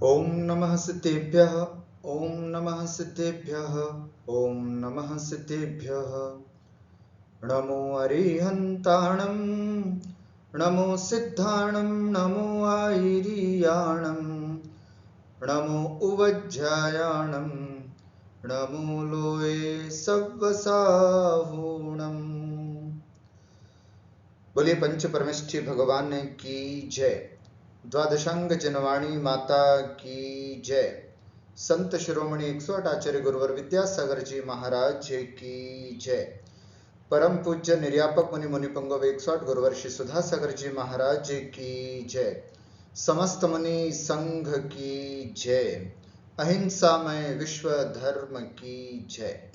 ओम नमः सिद्धेभ्यः। ओम नमः सिद्धेभ्यः। ओम नमः सिद्धेभ्यः। नमो अरिहन्ताणं नमो सिद्धाणं नमो आयिरीयाणं नमो उवज्जायाणं नमो लोये सव्वसाहूणम्। बोलिए पंच परमेष्ठी भगवान की जय। द्वादशांग जनवाणी माता की जय। संत शिरोमणि 108 आचार्य गुरुवर विद्यासागर जी महाराज की जय। परम पूज्य निर्यापक मुनि मुनिपंगव 108 गुरुवर श्री सुधासागर जी महाराज की जय। समस्त मुनि संघ की जय। अहिंसामय विश्व धर्म की जय।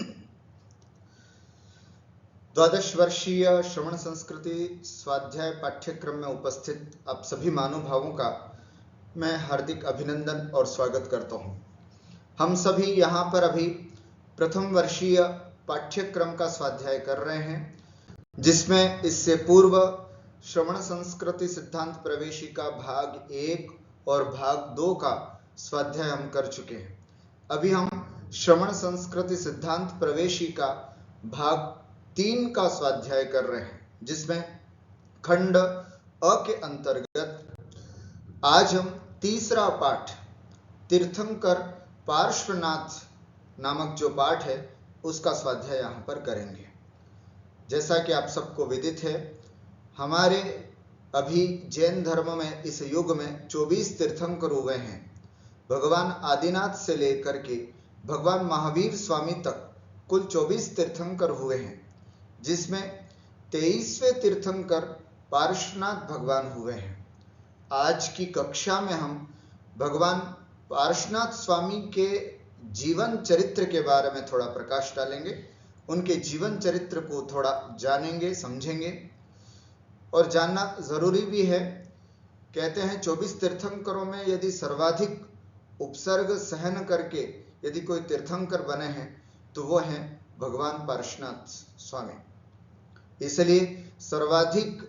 द्वादश वर्षीय श्रवण संस्कृति स्वाध्याय पाठ्यक्रम में उपस्थित आप सभी महानुभावों का मैं हार्दिक अभिनंदन और स्वागत करता हूं। हम सभी यहाँ पर अभी प्रथम वर्षीय पाठ्यक्रम का स्वाध्याय कर रहे हैं, जिसमें इससे पूर्व श्रवण संस्कृति सिद्धांत प्रवेशिका भाग 1 और भाग 2 का स्वाध्याय हम कर चुके हैं। अभी हम श्रवण संस्कृति सिद्धांत प्रवेशिका भाग 3 का स्वाध्याय कर रहे हैं, जिसमें खंड अ के अंतर्गत आज हम तीसरा पाठ तीर्थंकर पार्श्वनाथ नामक जो पाठ है उसका स्वाध्याय यहाँ पर करेंगे। जैसा कि आप सबको विदित है, हमारे अभी जैन धर्म में इस युग में 24 तीर्थंकर हुए हैं। भगवान आदिनाथ से लेकर के भगवान महावीर स्वामी तक कुल 24 तीर्थंकर हुए हैं, जिसमें 23वें तीर्थंकर पार्श्वनाथ भगवान हुए हैं। आज की कक्षा में हम भगवान पार्श्वनाथ स्वामी के जीवन चरित्र के बारे में थोड़ा प्रकाश डालेंगे, उनके जीवन चरित्र को थोड़ा जानेंगे, समझेंगे और जानना जरूरी भी है। कहते हैं 24 तीर्थंकरों में यदि सर्वाधिक उपसर्ग सहन करके यदि कोई तीर्थंकर बने हैं तो वो हैं भगवान पार्श्वनाथ स्वामी। इसलिए सर्वाधिक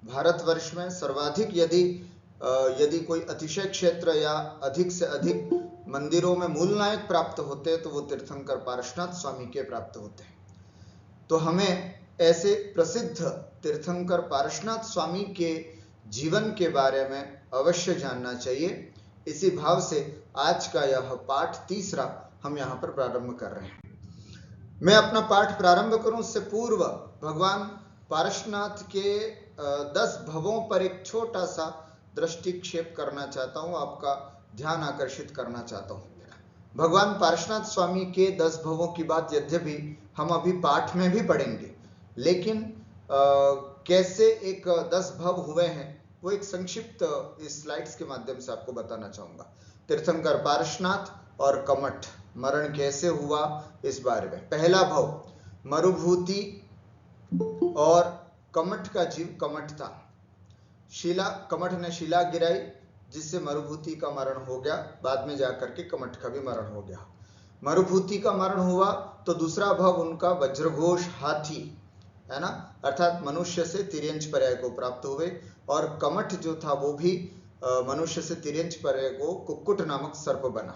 भारतवर्ष में सर्वाधिक यदि कोई अतिशय क्षेत्र या अधिक से अधिक मंदिरों में मूल नायक प्राप्त होते हैं तो वो तीर्थंकर पार्श्वनाथ स्वामी के प्राप्त होते हैं। तो हमें ऐसे प्रसिद्ध तीर्थंकर पार्श्वनाथ स्वामी के जीवन के बारे में अवश्य जानना चाहिए। इसी भाव से आज का यह पाठ तीसरा हम यहाँ पर प्रारंभ कर रहे हैं। मैं अपना पाठ प्रारंभ करूं उससे पूर्व भगवान पार्श्वनाथ के 10 भवों पर एक छोटा सा दृष्टिक्षेप करना चाहता हूं, आपका ध्यान आकर्षित करना चाहता हूं। भगवान पार्श्वनाथ स्वामी के 10 भवों की बात यद्यपि हम अभी पाठ में भी पढ़ेंगे, लेकिन कैसे एक 10 भव हुए हैं वो एक संक्षिप्त इस स्लाइड्स के माध्यम से आपको बताना चाहूंगा। तीर्थंकर पार्श्वनाथ और कमठ मरण कैसे हुआ इस बारे में। पहला भव मरुभूति और कमठ का जीव कमठ था। कमठ ने शिला गिराई जिससे मरुभूति का मरण हो गया, बाद में जाकर के कमठ का भी मरण हो गया। मरुभूति का मरण हुआ तो दूसरा भव उनका वज्रघोष हाथी है ना, अर्थात मनुष्य से तिर्यंच पर्याय को प्राप्त हुए। और कमठ जो था वो भी मनुष्य से तिर्यंच पर्याय को कुक्कुट नामक सर्प बना।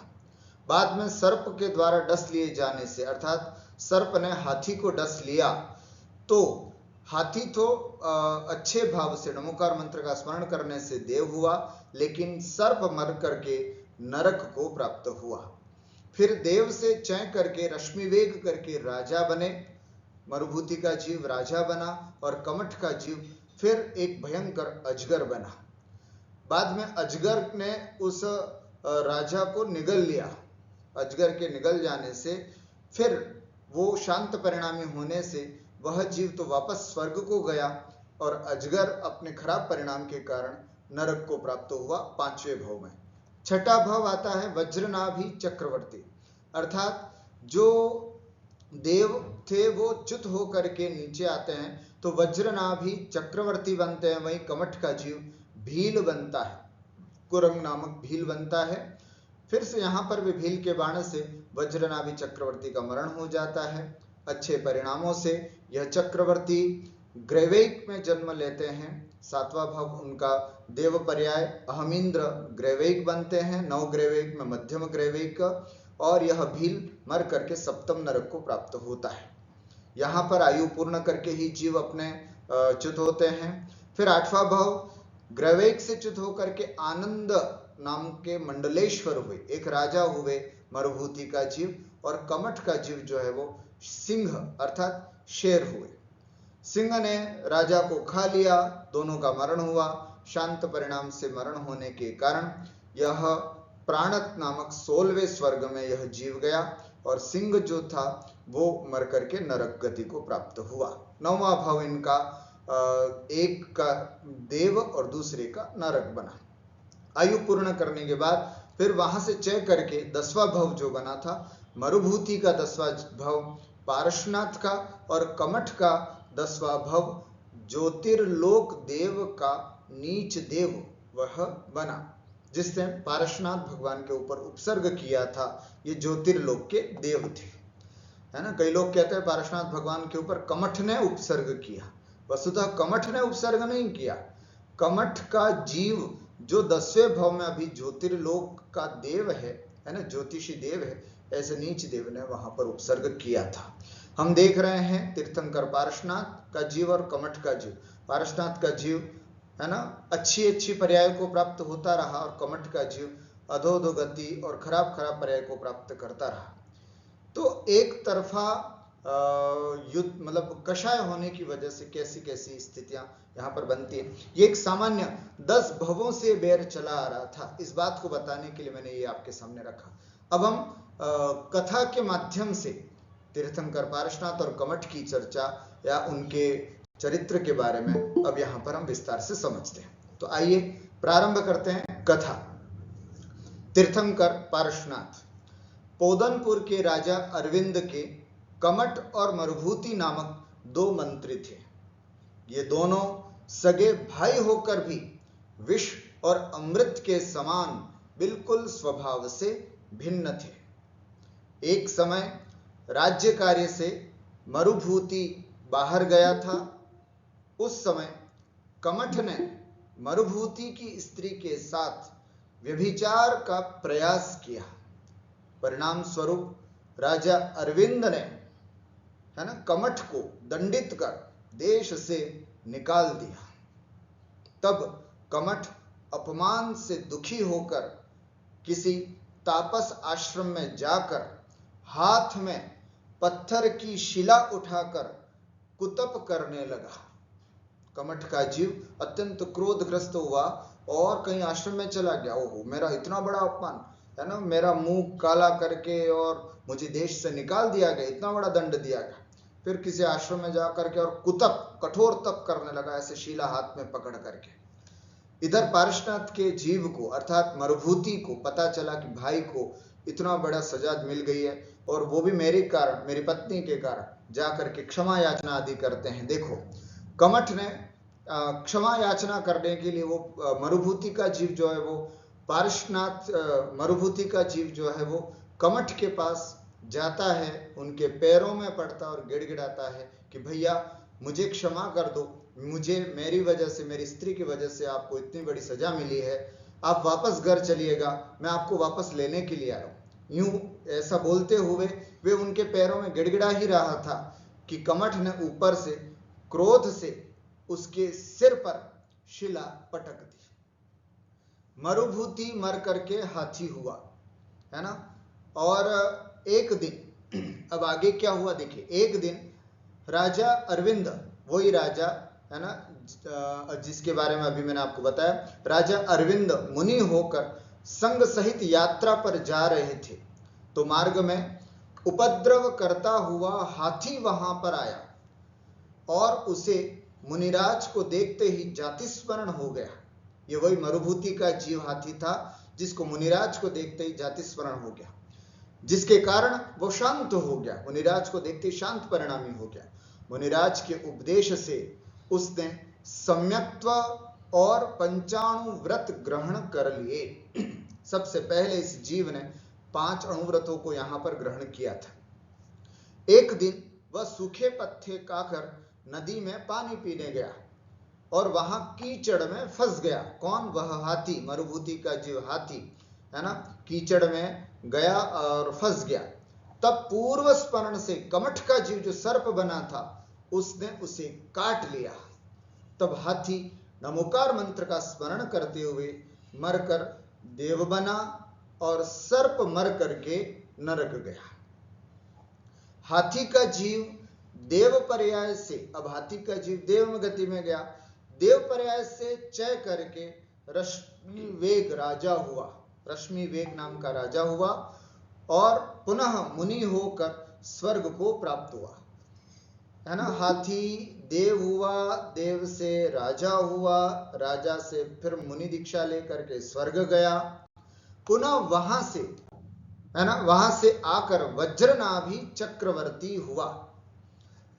बाद में सर्प के द्वारा डस लिए जाने से, अर्थात सर्प ने हाथी को डस लिया तो हाथी तो अच्छे भाव से नमोकार मंत्र का स्मरण करने से देव हुआ, लेकिन सर्प मर करके नरक को प्राप्त हुआ। फिर देव से चय करके रश्मि वेग करके राजा बने। मरुभूति का जीव राजा बना और कमठ का जीव फिर एक भयंकर अजगर बना। बाद में अजगर ने उस राजा को निगल लिया। अजगर के निगल जाने से फिर वो शांत परिणामी होने से वह जीव तो वापस स्वर्ग को गया और अजगर अपने खराब परिणाम के कारण नरक को प्राप्त हुआ 5वें भव में। छठा भव आता है वज्रनाभि चक्रवर्ती, अर्थात जो देव थे वो च्युत होकर के नीचे आते हैं तो वज्रनाभि चक्रवर्ती बनते हैं। वहीं कमठ का जीव भील बनता है, कुरंग नामक भील बनता है। फिर से यहाँ पर भी भील के बाण से वज्रनाभि चक्रवर्ती का मरण हो जाता है। अच्छे परिणामों से यह चक्रवर्ती ग्रैवेक में जन्म लेते हैं सातवां भाव उनका देव पर्याय अहमिंद्र ग्रैवेक बनते हैं, 9 ग्रैवेक में मध्यम ग्रैवेक, और यह भील मर करके सप्तम नरक को प्राप्त होता है। यहाँ पर आयु पूर्ण करके ही जीव अपने च्युत होते हैं। फिर 8वां भाव ग्रैवेक से च्युत होकर के आनंद नाम के मंडलेश्वर हुए, एक राजा हुए मरुभूति का जीव, और कमठ का जीव जो है वो सिंह अर्थात शेर हुए। सिंह ने राजा को खा लिया, दोनों का मरण हुआ। शांत परिणाम से मरण होने के कारण यह प्राणत नामक 16वें स्वर्ग में यह जीव गया, और सिंह जो था वो मर करके नरक गति को प्राप्त हुआ। 9वां भाव इनका एक का देव और दूसरे का नरक बना। आयु पूर्ण करने के बाद फिर वहां से चय करके 10वां भाव जो बना था मरुभूति का 10वां भाव पारशनाथ का, और कमठ का 10वां भाव ज्योतिर्लोक देव का नीच देव वह बना, जिसने पारशनाथ भगवान के ऊपर उपसर्ग किया था। ये ज्योतिर्लोक के देव थे, है ना। कई लोग कहते हैं पारशनाथ भगवान के ऊपर कमठ ने उपसर्ग किया, वस्तुतः कमठ ने उपसर्ग नहीं किया। कमठ का जीव जो 10वें भाव में अभी ज्योतिर्लोक का देव है ना, ज्योतिषी देव है, ऐसे नीच देव ने वहां पर उपसर्ग किया था। हम देख रहे हैं तीर्थंकर पारशनाथ का जीव और कमठ का जीव। पारशनाथ का जीव है ना अच्छी अच्छी पर्याय को प्राप्त होता रहा, और कमठ का जीव अधोधो गति और खराब खराब पर्याय को प्राप्त करता रहा। तो एक तरफा युद्ध मतलब कषाय होने की वजह से कैसी कैसी स्थितियां यहाँ पर बनती है, ये एक सामान्य 10 भवों से बैर चला आ रहा था। इस बात को बताने के लिए मैंने ये आपके सामने रखा। अब हम कथा के माध्यम से तीर्थंकर पारशनाथ और कमठ की चर्चा या उनके चरित्र के बारे में अब यहाँ पर हम विस्तार से समझते हैं। तो आइए प्रारंभ करते हैं कथा। तीर्थंकर पारशनाथ पोदनपुर के राजा अरविंद के कमठ और मरुभूति नामक 2 मंत्री थे। ये दोनों सगे भाई होकर भी विष और अमृत के समान बिल्कुल स्वभाव से भिन्न थे। एक समय राज्य कार्य से मरुभूति बाहर गया था। उस समय कमठ ने मरुभूति की स्त्री के साथ व्यभिचार का प्रयास किया। परिणाम स्वरूप राजा अरविंद ने है ना कमठ को दंडित कर देश से निकाल दिया। तब कमठ अपमान से दुखी होकर किसी तापस आश्रम में जाकर हाथ में पत्थर की शिला उठाकर कुतप करने लगा। कमठ का जीव अत्यंत क्रोधग्रस्त हुआ और कहीं आश्रम में चला गया। ओहो, मेरा इतना बड़ा अपमान है ना, मेरा मुंह काला करके और मुझे देश से निकाल दिया गया, इतना बड़ा दंड दिया गया। फिर किसी आश्रम में जाकर के और कुतप कठोर तप करने लगा, ऐसे शिला हाथ में पकड़ करके। इधर पारशनाथ के जीव को अर्थात मरुभूति को पता चला कि भाई को इतना बड़ा सजा मिल गई है, और वो भी मेरे कारण, मेरी पत्नी के कारण जाकर के क्षमा याचना आदि करते हैं। देखो, कमठ ने क्षमा याचना करने के लिए वो मरुभूति का जीव जो है वो पारशनाथ मरुभूति का जीव जो है वो कमठ के पास जाता है, उनके पैरों में पड़ता और गिड़गिड़ाता है कि भैया मुझे क्षमा कर दो, मुझे मेरी वजह से, मेरी स्त्री की वजह से आपको इतनी बड़ी सजा मिली है, आप वापस घर चलिएगा, मैं आपको वापस लेने के लिए आया हूँ। यूं ऐसा बोलते हुए वे उनके पैरों में गिड़गिड़ा ही रहा था कि कमठ ने ऊपर से क्रोध से उसके सिर पर शिला पटक दी। मरुभूति मर करके हाथी हुआ, है ना। और एक दिन, अब आगे क्या हुआ देखिए, एक दिन राजा अरविंद, वही राजा है ना जिसके बारे में अभी मैंने आपको बताया, राजा अरविंद मुनि होकर संग सहित यात्रा पर जा रहे थे। तो मार्ग में उपद्रव करता हुआ हाथी वहां पर आया और उसे मुनिराज को देखते ही जाति स्मरण हो गया। ये वही मरुभूति का जीव हाथी था जिसको मुनिराज को देखते ही जाति स्मरण हो गया, जिसके कारण वो शांत हो गया। मुनिराज को देखते ही शांत परिणामी हो गया। मुनिराज के उपदेश से उसने सम्यक्त्व और पंचाणु व्रत ग्रहण कर लिए। सबसे पहले इस जीव ने 5 अणुव्रतों को यहां पर ग्रहण किया था। एक दिन वह सूखे पत्ते खाकर नदी में पानी पीने गया। और वहां कीचड़ में फंस गया। कौन? वह हाथी, मरुभूति का जीव हाथी, है ना, कीचड़ में गया और फंस गया। तब पूर्व स्मरण से कमठ का जीव जो सर्प बना था उसने उसे काट लिया। तब हाथी नमोकार मंत्र का स्मरण करते हुए मरकर देव बना और सर्प मर करके नरक गया। हाथी का जीव देव पर्याय से, अब हाथी का जीव देव गति में गया, देव पर्याय से चय करके रश्मि वेग राजा हुआ, रश्मि वेग नाम का राजा हुआ और पुनः मुनि होकर स्वर्ग को प्राप्त हुआ, है ना। हाथी देव हुआ, देव से राजा हुआ, राजा से फिर मुनि दीक्षा लेकर के स्वर्ग गया, पुनः वहां से, है ना, वहां से आकर वज्रनाभि चक्रवर्ती हुआ,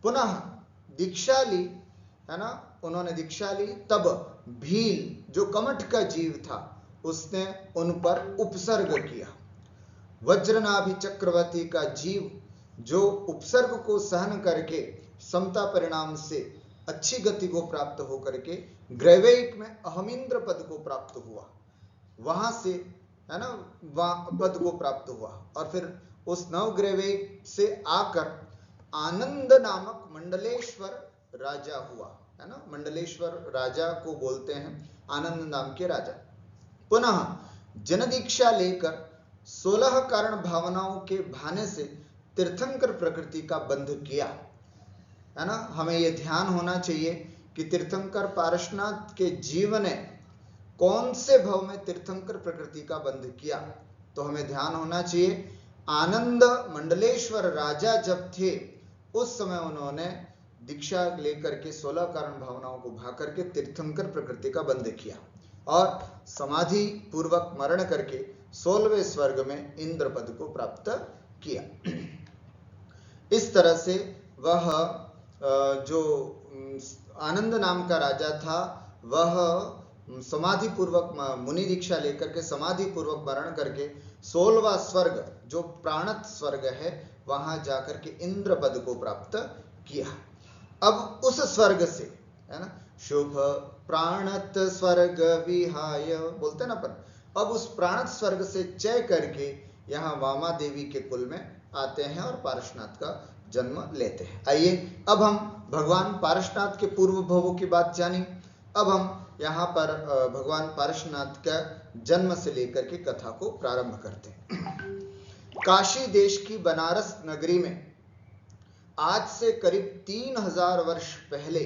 पुनः दीक्षा ली, है ना, उन्होंने दीक्षा ली। तब भील जो कमठ का जीव था उसने उन पर उपसर्ग किया। वज्रनाभि चक्रवर्ती का जीव जो उपसर्ग को सहन करके समता परिणाम से अच्छी गति को प्राप्त होकर के ग्रैवेक में अहमिंद्र पद को प्राप्त हुआ, वहां से, है ना, पद को प्राप्त हुआ और फिर उस नवग्रैवेक से आकर आनंद नामक मंडलेश्वर राजा हुआ, है ना। मंडलेश्वर राजा को बोलते हैं आनंद नाम के राजा। पुनः जन दीक्षा लेकर 16 कारण भावनाओं के भाने से तीर्थंकर प्रकृति का बंध किया, है ना। हमें यह ध्यान होना चाहिए कि तीर्थंकर पारसनाथ के जीव ने कौन से भव में तीर्थंकर प्रकृति का बंध किया, तो हमें ध्यान होना चाहिए आनंद मंडलेश्वर राजा जब थे उस समय उन्होंने दीक्षा लेकर के 16 कारण भावनाओं को भा करके तीर्थंकर प्रकृति का बंध किया और समाधि पूर्वक मरण करके 16वें स्वर्ग में इंद्र पद को प्राप्त किया। इस तरह से वह जो आनंद नाम का राजा था वह समाधि पूर्वक मुनि दीक्षा लेकर के समाधि पूर्वक मरण करके 16वां स्वर्ग जो प्राणत स्वर्ग है वहां जाकर के इंद्र पद को प्राप्त किया। अब उस स्वर्ग से, है ना, शुभ प्राणत स्वर्ग विहाय बोलते ना अपन, अब उस प्राणत स्वर्ग से चय करके यहाँ वामा देवी के कुल में आते हैं और पारसनाथ का जन्म लेते हैं। आइए अब हम भगवान पारसनाथ के पूर्व भवों की बात जानी। अब हम यहाँ पर भगवान पारसनाथ का जन्म से लेकर के कथा को प्रारंभ करते हैं। काशी देश की बनारस नगरी में आज से करीब 3000 वर्ष पहले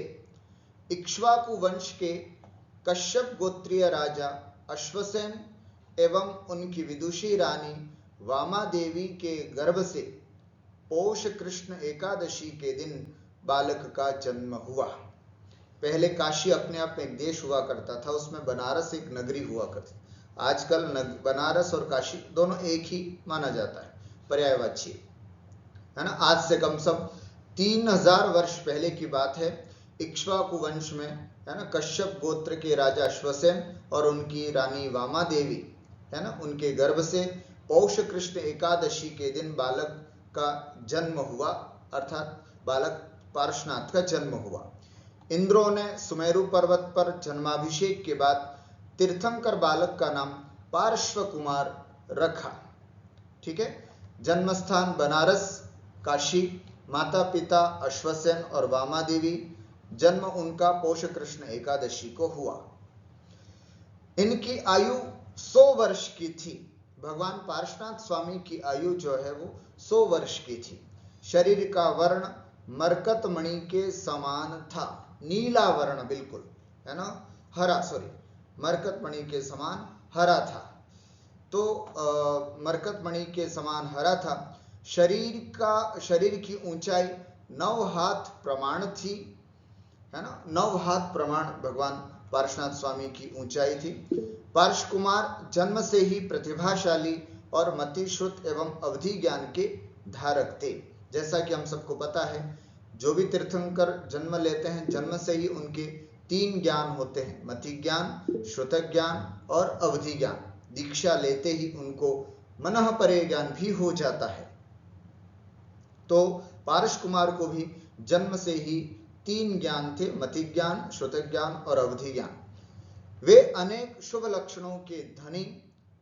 इक्ष्वाकु वंश के कश्यप गोत्रीय राजा अश्वसेन एवं उनकी विदुषी रानी वामा देवी के गर्भ से पौष कृष्ण एकादशी के दिन बालक का जन्म हुआ। पहले काशी अपने आप में एक देश हुआ करता था, उसमें बनारस एक नगरी हुआ करती। आजकल बनारस और काशी दोनों एक ही माना जाता है, पर्यायवाची, है ना। आज से कम से कम 3000 वर्ष पहले की बात है। इक्ष्वाकु वंश में, है ना, कश्यप गोत्र के राजा अश्वसेन और उनकी रानी वामा देवी, है ना, उनके गर्भ से पौष कृष्ण एकादशी के दिन बालक का जन्म हुआ, अर्थात बालक पारसनाथ का जन्म हुआ। इंद्रों ने सुमेरु पर्वत पर जन्माभिषेक के बाद तीर्थंकर बालक का नाम पार्श्व कुमार रखा। ठीक है, जन्मस्थान बनारस, काशी, माता पिता अश्वसेन और वामा देवी, जन्म उनका पौष कृष्ण एकादशी को हुआ। इनकी आयु 100 वर्ष की थी। भगवान पार्श्वनाथ स्वामी की आयु जो है वो 100 वर्ष की थी। शरीर का वर्ण मरकत मणि के समान था, नीला वर्ण बिल्कुल, है ना, हरा, सॉरी, मरकत मणि के समान हरा था। तो मरकत मणि के समान हरा था। शरीर की ऊंचाई 9 हाथ प्रमाण थी, है ना, 9 हाथ प्रमाण भगवान पार्श्वनाथ स्वामी की ऊंचाई थी। पार्श्व कुमार जन्म से ही प्रतिभाशाली और मतिश्रुत एवं अवधि ज्ञान के धारक थे। जैसा कि हम सबको पता है, जो भी तीर्थंकर जन्म लेते हैं जन्म से ही उनके 3 ज्ञान होते हैं, मति ज्ञान, श्रुत ज्ञान और अवधि ज्ञान। दीक्षा लेते ही उनको मनः परे ज्ञान भी हो जाता है। तो पारस कुमार को भी जन्म से ही तीन ज्ञान थे, मति ज्ञान, श्रुति ज्ञान और अवधि ज्ञान। वे अनेक शुभ लक्षणों के धनी,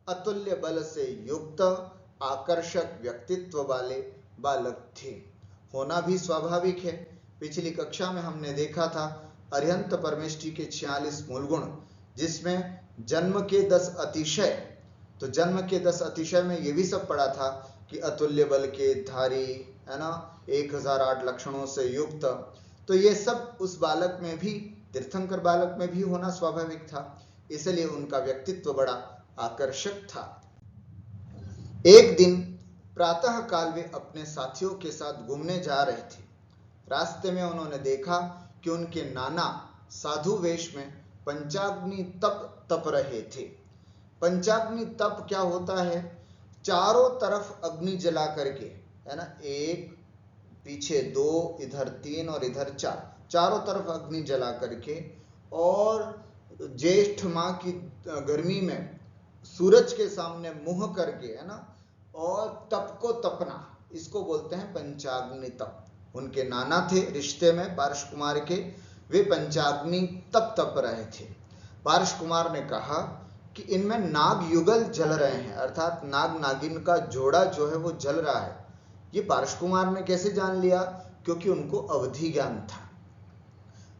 अतुल्य बल से युक्त, आकर्षक व्यक्तित्व वाले बालक थे। होना भी स्वाभाविक है। पिछली कक्षा में हमने देखा था अरिहंत परमेष्ठी के 46 मूल गुण, जिसमें जन्म के 10 अतिशय, तो जन्म के 10 अतिशय में ये भी सब पढ़ा था कि अतुल्य बल के धारी, है ना, 1008 लक्षणों से युक्त। तो ये सब उस बालक में भी, तीर्थंकर बालक में भी होना स्वाभाविक था, इसलिए उनका व्यक्तित्व बड़ा आकर्षक था। एक दिन प्रातः काल वे अपने साथियों के साथ घूमने जा रहे थे। रास्ते में उन्होंने देखा कि उनके नाना साधु वेश में पंचाग्नि तप रहे थे। पंचाग्नि तप क्या होता है? चारों तरफ अग्नि जला करके, है ना, एक पीछे 2, इधर 3 और इधर 4, चारों तरफ अग्नि जला करके, और ज्येष्ठ माह की गर्मी में सूरज के सामने मुंह करके, है ना, और तप को तपना, इसको बोलते हैं पंचाग्नि तप। उनके नाना थे रिश्ते में पार्श कुमार के, वे पंचाग्नि तप रहे थे। पार्श कुमार ने कहा कि इनमें नाग युगल जल रहे हैं, अर्थात नाग नागिन का जोड़ा जो है वो जल रहा है। ये पार्श कुमार ने कैसे जान लिया? क्योंकि उनको अवधि ज्ञान था।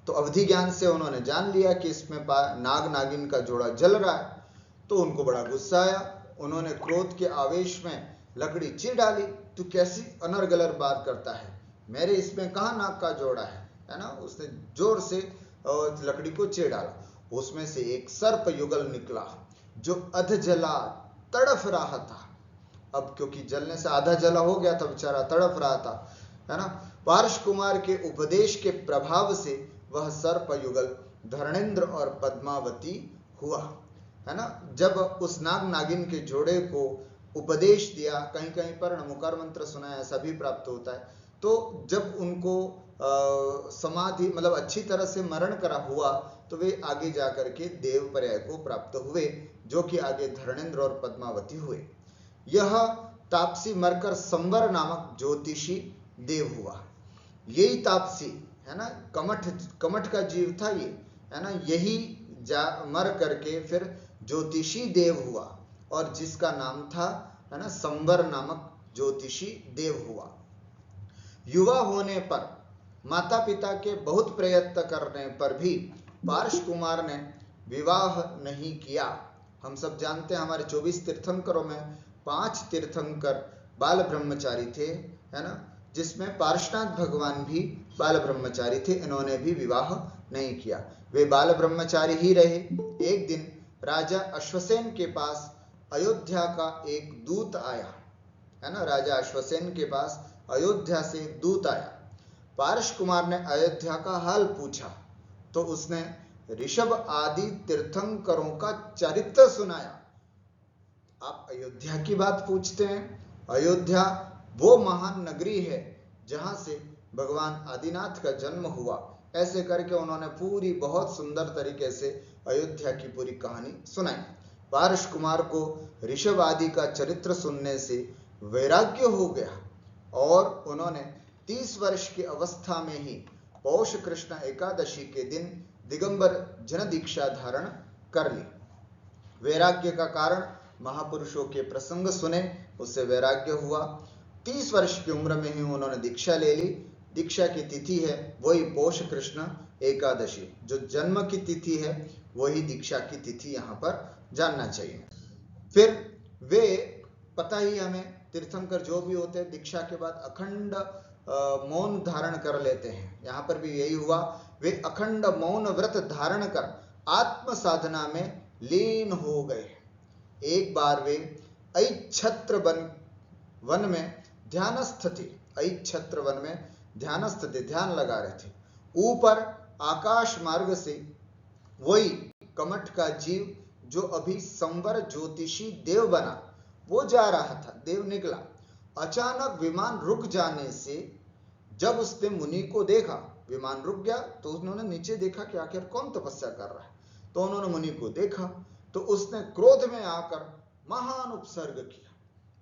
तो अवधि ज्ञान से उन्होंने जान लिया कि इसमें नाग नागिन का जोड़ा जल रहा है। तो उनको बड़ा गुस्सा आया। उन्होंने क्रोध के आवेश में लकड़ी चीर डाली। तू कैसी अनर्गलर बात करता है, मेरे इसमें कहाँ नाग का जोड़ा है ना। उसने जोर से लकड़ी को चीर डाला। उसमें से एक सर्प युगल निकला जो अध जला तड़फ रहा था। अब क्योंकि जलने से आधा जला हो गया था, बेचारा तड़फ रहा था, है ना। पार्श कुमार के उपदेश के प्रभाव से वह सर्प युगल धर्मेंद्र और पद्मावती हुआ, है ना। जब उस नाग नागिन के जोड़े को उपदेश दिया, कहीं कहीं पर नमोकार मंत्र सुनाया, ऐसा भी प्राप्त होता है। तो जब उनको समाधि मतलब अच्छी तरह से मरण करा हुआ, तो वे आगे जाकर के देव पर्याय को प्राप्त हुए, जो कि आगे धर्मेंद्र और पद्मावती हुए। यह तापसी मरकर संवर नामक ज्योतिषी देव हुआ। यही तापसी, है ना, कमठ का जीव था ये, है ना। यही मर करके फिर ज्योतिषी देव हुआ, और जिसका नाम था, है ना, संवर नामक ज्योतिषी देव हुआ। युवा होने पर माता पिता के बहुत प्रयत्न करने पर भी पार्श कुमार ने विवाह नहीं किया। हम सब जानते हैं हमारे 24 तीर्थंकरों में 5 तीर्थंकर बाल ब्रह्मचारी थे, है ना, जिसमें पार्श्वनाथ भगवान भी बाल ब्रह्मचारी थे। इन्होंने भी विवाह नहीं किया, वे बाल ब्रह्मचारी ही रहे। एक दिन राजा अश्वसेन के पास अयोध्या का एक दूत आया, है ना। राजा अश्वसेन के पास अयोध्या से एक दूत आया। पार्श कुमार ने अयोध्या का हाल पूछा तो उसने ऋषभ आदि तीर्थंकरों का चरित्र सुनाया। आप अयोध्या की बात पूछते हैं? अयोध्या वो महान नगरी है जहां से भगवान आदिनाथ का जन्म हुआ। ऐसे करके उन्होंने पूरी बहुत सुंदर तरीके से अयोध्या की पूरी कहानी सुनाई। पार्श कुमार को ऋषभ आदि का चरित्र सुनने से वैराग्य हो गया, और उन्होंने 30 वर्ष की अवस्था में ही पौष कृष्ण एकादशी के दिन दिगंबर जन दीक्षा धारण कर ली। वैराग्य का कारण महापुरुषों के प्रसंग सुने, उससे वैराग्य हुआ। 30 वर्ष की उम्र में ही उन्होंने दीक्षा ले ली। दीक्षा की तिथि है वही पौष कृष्ण एकादशी, जो जन्म की तिथि है वही दीक्षा की तिथि यहाँ पर जानना चाहिए। फिर वे, पता ही हमें, तीर्थंकर जो भी होते हैं दीक्षा के बाद अखंड मौन धारण कर लेते हैं। यहाँ पर भी यही हुआ। वे अखंड मौन व्रत धारण कर आत्म साधना में लीन हो गए। एक बार वे ऐच्छत्र वन में ध्यानस्थ थे। ऐच्छत्र वन में ध्यानस्थ थे, ध्यान लगा रहे थे। ऊपर आकाश मार्ग से वही कमठ का जीव जो अभी संवर ज्योतिषी देव बना, वो जा रहा था। देव निकला। अचानक विमान रुक जाने से जब उसने मुनि को देखा, विमान रुक गया तो उन्होंने नीचे देखा कि आखिर कौन तपस्या कर रहा है। तो उन्होंने मुनि को देखा तो उसने क्रोध में आकर महान उपसर्ग किया।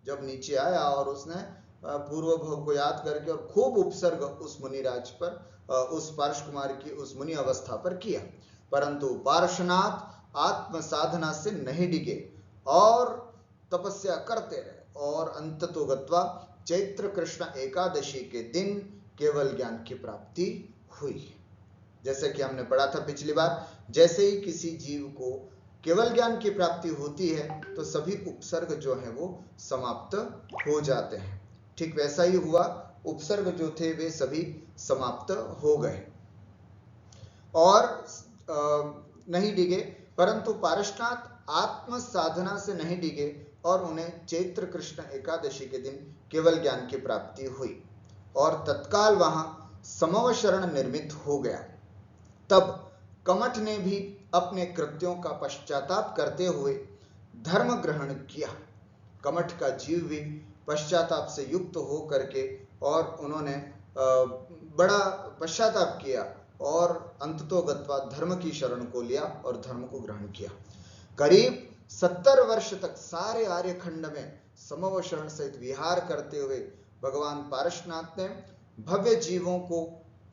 जब नीचे आया और उसने पूर्व भव को याद करके और खूब उपसर्ग उस मुनिराज पर, उस पार्श कुमार की उस मुनि अवस्था पर किया। परंतु पार्श्वनाथ आत्म साधना से नहीं डिगे और तपस्या करते रहे और अंततो गत्वा चैत्र कृष्ण एकादशी के दिन केवल ज्ञान की प्राप्ति हुई। जैसे कि हमने पढ़ा था पिछली बार, जैसे ही किसी जीव को केवल ज्ञान की प्राप्ति होती है तो सभी उपसर्ग जो है वो समाप्त हो जाते हैं। ठीक वैसा ही हुआ, उपसर्ग जो थे वे सभी समाप्त हो गए और नहीं डिगे। परंतु पारसनाथ आत्म साधना से नहीं डिगे और उन्हें चैत्र कृष्ण एकादशी के दिन केवल ज्ञान की प्राप्ति हुई और तत्काल वहां समवशरण निर्मित हो गया। तब कमठ ने भी अपने कृत्यों का पश्चाताप करते हुए धर्म ग्रहण किया। कमठ का जीव भी पश्चाताप से युक्त हो करके और उन्होंने बड़ा पश्चाताप किया और अंततो गत्वा धर्म की शरण को लिया और धर्म को ग्रहण किया। करीब 70 वर्ष तक सारे आर्यखंड में समवशरण सहित विहार करते हुए भगवान पारसनाथ ने भव्य जीवों को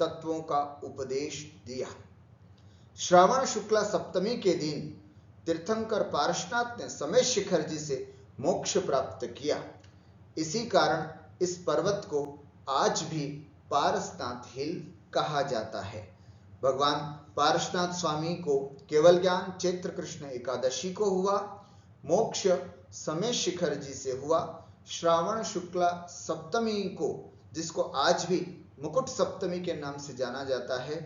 तत्वों का उपदेश दिया। श्रावण शुक्ला सप्तमी के दिन तीर्थंकर पारसनाथ ने समय शिखर जी से मोक्ष प्राप्त किया। इसी कारण इस पर्वत को आज भी पारसनाथ हिल कहा जाता है। भगवान पारसनाथ स्वामी को केवल ज्ञान चैत्र कृष्ण एकादशी को हुआ, मोक्ष समय शिखर जी से हुआ। श्रावण शुक्ला सप्तमी को, जिसको आज भी मुकुट सप्तमी के नाम से जाना जाता है,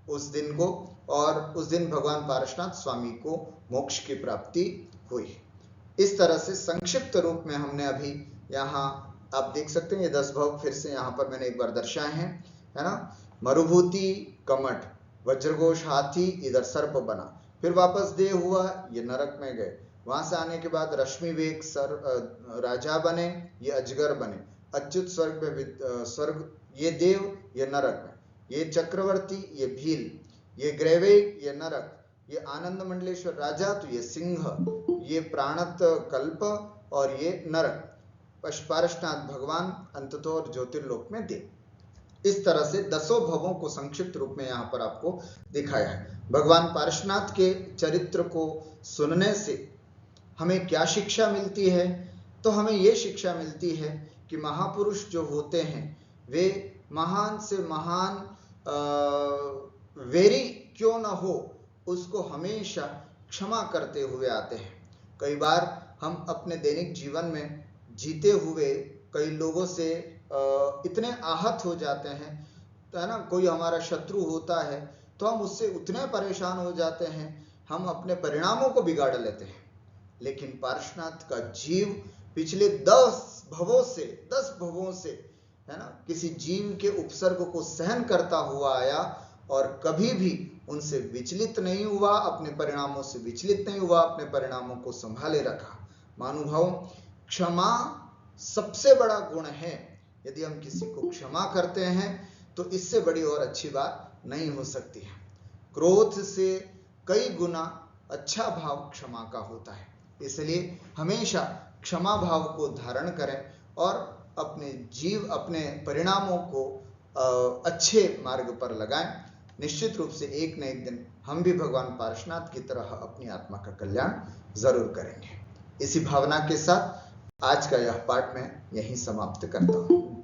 उस दिन को, और उस दिन भगवान पारसनाथ स्वामी को मोक्ष की प्राप्ति हुई। इस तरह से संक्षिप्त रूप में हमने अभी यहाँ आप देख सकते हैं, ये 10 भव फिर से यहाँ पर मैंने एक बार दर्शाए हैं, है ना। मरुभूति कमठ, वज्रघोष हाथी, इधर सर्प बना, फिर वापस देह हुआ, ये नरक में गए, वहां से आने के बाद रश्मि वेग राजा बने, ये अजगर बने, अच्युत स्वर्ग ये देव, ये नरक में, ये चक्रवर्ती, ये भील, ये ग्रैवेग, ये नरक, ये आनंद मंडलेश्वर राजा, तो ये सिंह, ये प्राणत कल्प और ये नरक। पारसनाथ भगवान अंततो और ज्योतिर्लोक में दे। इस तरह से 10 भवों को संक्षिप्त रूप में यहाँ पर आपको दिखाया है। भगवान पारसनाथ के चरित्र को सुनने से हमें क्या शिक्षा मिलती है? तो हमें ये शिक्षा मिलती है कि महापुरुष जो होते हैं वे महान से महान वेरी क्यों न हो, उसको हमेशा क्षमा करते हुए आते हैं। कई बार हम अपने दैनिक जीवन में जीते हुए कई लोगों से इतने आहत हो जाते हैं, तो है ना, कोई हमारा शत्रु होता है तो हम उससे उतने परेशान हो जाते हैं, हम अपने परिणामों को बिगाड़ लेते हैं। लेकिन पारसनाथ का जीव पिछले 10 भवों से है ना, किसी जीव के उपसर्ग को सहन करता हुआ आया और कभी भी उनसे विचलित नहीं हुआ, अपने परिणामों से विचलित नहीं हुआ, अपने परिणामों को संभाले रखा। मानुभाव, क्षमा सबसे बड़ा गुण है। यदि हम किसी को क्षमा करते हैं तो इससे बड़ी और अच्छी बात नहीं हो सकती है। क्रोध से कई गुना अच्छा भाव क्षमा का होता है, इसलिए हमेशा क्षमा भाव को धारण करें और अपने परिणामों को अच्छे मार्ग पर लगाएं। निश्चित रूप से एक न एक दिन हम भी भगवान पारसनाथ की तरह अपनी आत्मा का कल्याण जरूर करेंगे। इसी भावना के साथ आज का यह पाठ मैं यहीं समाप्त करता हूँ।